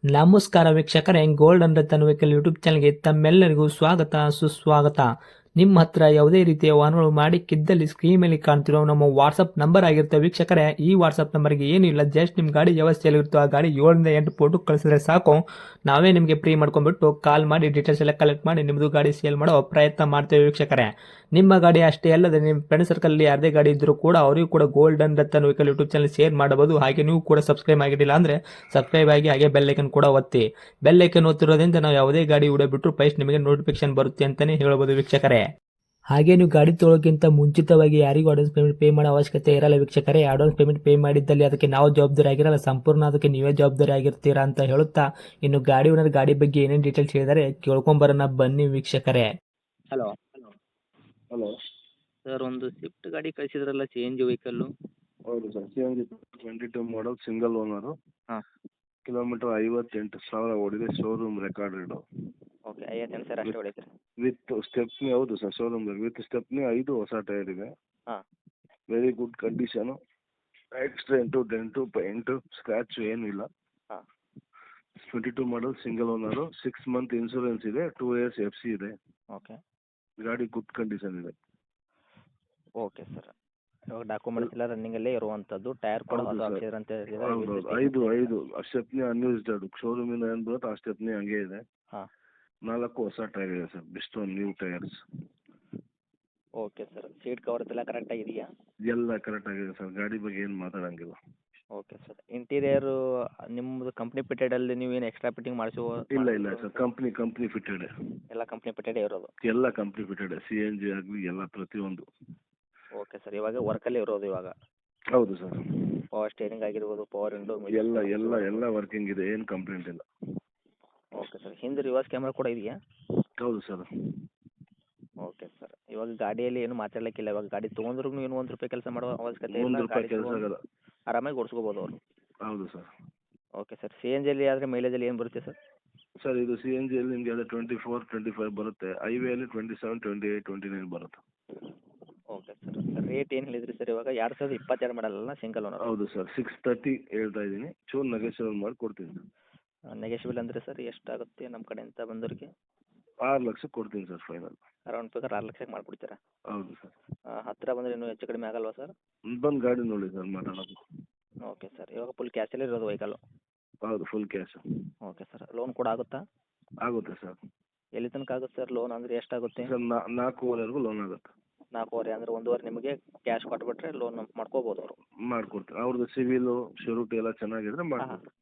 ನಮಸ್ಕಾರ ವೀಕ್ಷಕರೇ, gold and Ratan vehicle YouTube ಚಾನಲ್ಗೆ ತಮ್ಮೆಲ್ಲರಿಗೂ ಸ್ವಾಗತ ಸುಸ್ವಾಗತ. ನಿಮ್ಮ ಹತ್ರ ಯಾವುದೇ ರೀತಿಯ ವಾಹನಗಳು ಮಾಡಿಕ್ಕಿದ್ದಲ್ಲಿ ಸ್ಕ್ರೀನ್ ಮೇಲೆ ಕಾಣ್ತಿರೋ ನಮ್ಮ ವಾಟ್ಸಪ್ ನಂಬರ್ ಆಗಿರುತ್ತೆ ವೀಕ್ಷಕರೇ. ಈ ವಾಟ್ಸಪ್ ನಂಬರ್ಗೆ ಏನಿಲ್ಲ, ಜಸ್ಟ್ ನಿಮ್ಮ ಗಾಡಿ ವ್ಯವಸ್ಥೆಯಲ್ಲಿರುತ್ತೋ ಆ ಗಾಡಿ 7 ರಿಂದ 8 ಫೋಟೋ ಕಳಿಸಿದ್ರೆ ಸಾಕು, ನಾವೇ ನಿಮಗೆ ಫ್ರೀ ಮಾಡ್ಕೊಂಡ್ಬಿಟ್ಟು ಕಾಲ್ ಮಾಡಿ ಡೀಟೇಲ್ಸ್ ಎಲ್ಲ ಕಲೆಕ್ಟ್ ಮಾಡಿ ನಿಮ್ಮದು ಗಾಡಿ ಸೇಲ್ ಮಾಡೋ ಪ್ರಯತ್ನ ಮಾಡ್ತೇವೆ ವೀಕ್ಷಕರೇ. ನಿಮ್ಮ ಗಾಡಿ ಅಷ್ಟೇ ಅಲ್ಲದೆ ನಿಮ್ಮ ಫ್ರೆಂಡ್ ಸರ್ಕಲ್ ಯಾರದೇ ಗಾಡಿ ಇದ್ದರೂ ಕೂಡ ಅವರಿಗೂ ಕೂಡ gold and Ratan vehicle YouTube channel share ಮಾಡಬಹುದು. ಹಾಗೆ ನೀವು ಕೂಡ ಸಬ್ಸ್ಕ್ರೈಬ್ ಆಗಿರಲಿಲ್ಲ ಅಂದರೆ ಸಬ್ಸ್ಕ್ರೈಬ್ ಆಗಿ ಹಾಗೆ ಬೆಲ್ ಐಕನ್ ಕೂಡ ಒತ್ತಿ. ಬೆಲ್ ಐಕನ್ ಒತ್ತಿರೋದ್ರಿಂದ ನಾವು ಯಾವುದೇ ಗಾಡಿ ವಿಡಿಯೋ ಬಿಟ್ಟರು ಫಸ್ಟ್ ನಿಮಗೆ ನೋಟಿಫಿಕೇಶನ್ ಬರುತ್ತೆ ಅಂತಾನೆ ಹೇಳ್ಬೋದು ವೀಕ್ಷಕರೇ. ಹಾಗೆ ನೀವು ಗಾಡಿ ತೊಳೋಕ್ಕಿಂತ ಮುಂಚಿತವಾಗಿ ಯಾರಿಗೂ ಅಡ್ವಾನ್ಸ್ ಪೇಮೆಂಟ್ ಪೇ ಮಾಡೋ ಅವಶ್ಯಕತೆ ಇರಲ್ಲ ವೀಕ್ಷಕರೇ. ಅಡ್ವಾನ್ಸ್ ಪೇಮೆಂಟ್ ಪೇ ಮಾಡಿದ್ದಲ್ಲಿ ಅದಕ್ಕೆ ನಾವು ಜವಾಬ್ದಾರಿ ಆಗಿರಲ್ಲ, ಸಂಪೂರ್ಣ ಅದಕ್ಕೆ ನೀವೇ ಜವಾಬ್ದಾರಿ ಆಗಿರ್ತೀರಾ ಅಂತ ಹೇಳುತ್ತಾ, ಇನ್ನು ಗಾಡಿ ಓನರ್ ಗಾಡಿ ಬಗ್ಗೆ ಏನೇನು ಡೀಟೇಲ್ಸ್ ಹೇಳಿದರೆ ಕೇಳ್ಕೊಂಬರೋಣ ಬನ್ನಿ ವೀಕ್ಷಕರೇ. ಹಲೋ ಹಲೋ ಸರ್, ಒಂದು ಸ್ವಿಫ್ಟ್ ಗಾಡಿ ಕಳಿಸಿದ್ರಲ್ಲ, ಸಿ ಎನ್ ಜಿ ವೆಹಿಕಲ್ಲು. ಹೌದು sir, CNG 22 model single owner. ಹಾಂ. ಕಿಲೋಮೀಟರ್ 58,000 ಓಡಿದೆ. ಶೋರೂಮ್ ರೆಕಾರ್ಡೆಡು ಓಕೆ, 58 ಸರ್ ಅಷ್ಟೇ ಹೊಡೈತ್ರಿ. With stepney. ಹೌದು ಸರ್, ಶೋರೂಮ್ ವಿತ್ ಸ್ಟೆಪ್ನಿ. 5 ಹೊಸ ಟೈರ್ ಇದೆ. ಹಾಂ. Very good condition. Accident, dent, paint, scratch ಏನೂ ಇಲ್ಲ. ಹಾಂ. 22 model single owner. 6 month insurance ಇದೆ. 2 years FC ಇದೆ. ಓಕೆ. ಗಾಡಿ ಗುಡ್ ಕಂಡೀಷನ್ ಇದೆ. ಓಕೆ ಸರ್, ಇವಾಗ ಡಾಕ್ಯುಮೆಂಟ್ಸ್ ಎಲ್ಲ ರನ್ನಿಂಗಲ್ಲೇ ಇರುವಂಥದ್ದು, ಟೈರ್ ಕೂಡ ಹೌದು ಹೊಸ ಸರ್. ಹಾಕ್ಸಿದ್ರೆ ಅಂತ ಹೇಳಿದ್ರೆ. ಹೌದು 5 ಸ್ಟೆಪ್ನಿ ಅನ್ಯೂಸ್ಡ್. ಶೋರೂಮಿಂದ ಏನು ಬರುತ್ತೆ ಆ ಸ್ಟೆಪ್ನಿ ಹಂಗೆ ಇದೆ. ಹಾಂ. 4 ಹೊಸ ಟೈರ್ ಇದೆ sir, Bridgestone new tyres. Okay sir, seat covers ಎಲ್ಲ ಕರೆಕ್ಟಾಗಿದೆಯಾ? ಎಲ್ಲ ಕರೆಕ್ಟ್ ಆಗಿದೆ ಸರ್, ಗಾಡಿ ಬಗ್ಗೆ ಏನು ಮಾತಾಡಂಗಿಲ್ಲ. ಓಕೆ ಸರ್, ಇಂಟೀರಿಯರು ನಿಮ್ಮದು ಕಂಪ್ನಿ ಫಿಟೆಡಲ್ಲಿ ನೀವೇನು ಎಕ್ಸ್ಟ್ರಾ ಫಿಟ್ಟಿಂಗ್ ಇಲ್ಲ ಸರ್, ಕಂಪ್ನಿ ಫಿಟೆಡ್. ಎಲ್ಲ ಕಂಪ್ನಿ ಫಿಟೆಡೇ ಇರೋದು? ಎಲ್ಲ ಕಂಪ್ನಿ ಫಿಟೆಡ್. CNG ಆಗಲಿ ಎಲ್ಲ ಪ್ರತಿಯೊಂದು. ಓಕೆ ಸರ್, ಇವಾಗ ವರ್ಕಲ್ಲಿ ಇರೋದು ಇವಾಗ? ಹೌದು ಸರ್. ಪವರ್ ಸ್ಟೇರಿಂಗ್ ಆಗಿರ್ಬೋದು, ಪವರ್ ವಿಂಡೋ ಎಲ್ಲ ವರ್ಕಿಂಗ್ ಇದೆ, ಏನು ಕಂಪ್ಲೇಂಟ್ ಇಲ್ಲ. ಓಕೆ ಸರ್, ಹಿಂದೆ ರಿವರ್ಸ್ ಕ್ಯಾಮ್ರಾ ಕೂಡ ಇದೆಯಾ? ಹೌದು ಸರ್. ಓಕೆ ಸರ್, ಇವಾಗ ಗಾಡಿಯಲ್ಲಿ ಏನು ಮಾತಾಡಲಿಕ್ಕಿಲ್ಲ. ಇವಾಗ ಗಾಡಿ ತೊಗೊಂಡ್ರು ಏನು ₹1 ಕೆಲಸ ಮಾಡೋ ಅವಶ್ಯಕತೆ ಇಲ್ಲ. ₹1 ಗಾಡಿ ಕೆಲಸ ತಗೊಂಡು ಆಗಲ್ಲ. ಆರಾಮಾಗಿ ಓಡಿಸ್ಕೋಬೋದು ಅವರು. ಹೌದು ಸರ್. ಓಕೆ ಸರ್, CNGಯಲ್ಲಿ ಆದರೆ ಮೈಲೇಜಲ್ಲಿ ಏನು ಬರುತ್ತೆ ಸರ್? ಸರ್, ಇದು CNGಯಲ್ಲಿ ನಿಮಗೆ ಅದೇ 24, 25 ಬರುತ್ತೆ. ಹೈವೇಲಿ 27, 28, 29 ಬರುತ್ತೆ. ಓಕೆ ಸರ್, ರೇಟ್ ಏನು ಹೇಳಿದ್ರಿ ಸರ್ ಇವಾಗ? 2022 ಮಾಡಲ್ಲ, ಸಿಂಗಲ್ ಓನರ್? ಹೌದು ಸರ್, 630 ಹೇಳ್ತಾ ಇದ್ದೀನಿ. ಚೂರು ನೆಗೋಷಿಯೇಬಲ್ ಮಾಡಿ ಕೊಡ್ತೀನಿ ಸರ್. ನೆಗೆಶಿಬಲ್ ಅಂದರೆ ಸರ್ ಎಷ್ಟಾಗುತ್ತೆ ನಮ್ಮ ಕಡೆಯಿಂದ ಬಂದವ್ರಿಗೆ? 6 ಲಕ್ಷಕ್ಕೆ ಕೊಡ್ತೀನಿ ಸರ್ ಫೈನಲ್. ಅರೌಂಡ್ ಬೇಕಾದ್ರೆ 6 ಲಕ್ಷಕ್ಕೆ ಮಾಡಿಕೊಡ್ತೀರಾ? ಹೌದು ಸರ್. ಹತ್ತಿರ ಬಂದರೆ ಇನ್ನೂ ಹೆಚ್ಚು ಕಡಿಮೆ ಆಗಲ್ವಾ ಸರ್? ಬಂದು ಗಾಡಿ ನೋಡಿ ಸರ್, ಮಾತಾಡೋದು. ಓಕೆ ಸರ್, ಇವಾಗ ಫುಲ್ ಕ್ಯಾಶಲ್ಲಿ ಇರೋದು ವೆಹಿಕಲ್ಲು? ಹೌದು, full cash. Okay sir, loan ಕೂಡ ಆಗುತ್ತಾ? ಆಗುತ್ತೆ ಸರ್. ಎಲ್ಲಿ ತನಕ ಆಗುತ್ತೆ ಸರ್ ಲೋನ್? ಅಂದರೆ ಎಷ್ಟಾಗುತ್ತೆ? ಸರ್ 4,500 ಲೋನ್ ಆಗುತ್ತೆ. 4.5 ಅಂದರೆ 1.5 ನಿಮಗೆ ಕ್ಯಾಶ್ ಕೊಟ್ಬಿಟ್ರೆ ಲೋನ್ ಮಾಡ್ಕೋಬೋದು ಅವರು? ಮಾಡ್ಕೊಡ್ತೀನಿ. ಅವ್ರದ್ದು ಸಿವಿಲು ಶ್ಯೂರಿಟಿ ಎಲ್ಲ ಚೆನ್ನಾಗಿದ್ರೆ ಮಾಡ್ಕೊಡ್ತೀನಿ.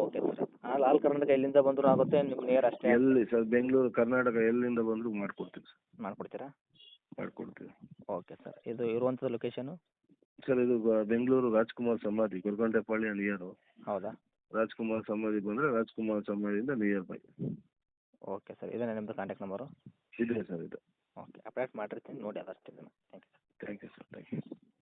ಓಕೆ ಸರ್, ಆಲ್ ಕರ್ನಾಟಕ ಎಲ್ಲಿಂದ ಬಂದರೂ ಆಗುತ್ತೆ, ನಿಮ್ಮ ನಿಯರ್ ಅಷ್ಟೇ? ಎಲ್ಲಿ ಸರ್, ಬೆಂಗಳೂರು ಕರ್ನಾಟಕ ಎಲ್ಲಿಂದ ಬಂದರೂ ಮಾಡ್ಕೊಡ್ತೀನಿ ಸರ್. ಮಾಡಿಕೊಡ್ತೀರಾ? ಮಾಡ್ಕೊಡ್ತೀನಿ. ಓಕೆ ಸರ್, ಇದು ಇರುವಂಥದ್ದು ಲೊಕೇಶನು? ಸರ್, ಇದು ಬೆಂಗಳೂರು ರಾಜ್ಕುಮಾರ್ ಸಮಾಧಿ, ಗೊರಗೊಂಡೇಪಾಳ್ಯ ನಿಯರು. ಹೌದಾ? ರಾಜ್ಕುಮಾರ್ ಸಮಾಧಿ ಬಂದರೆ ರಾಜ್ಕುಮಾರ್ ಸಮಾಧಿಯಿಂದ ನಿಯರ್ ಬೈ. ಓಕೆ ಸರ್, ಇದೇನಾ ನಿಮ್ಮದು ಕಾಂಟ್ಯಾಕ್ಟ್ ನಂಬರು? ಇದೆ ಸರ್, ಇದೆ. ಓಕೆ, ಅಪ್ಡೇಟ್ ಮಾಡಿರ್ತೀನಿ ನೋಡಿ, ಅದಷ್ಟೇ. Thank you. Thank you sir, thank you.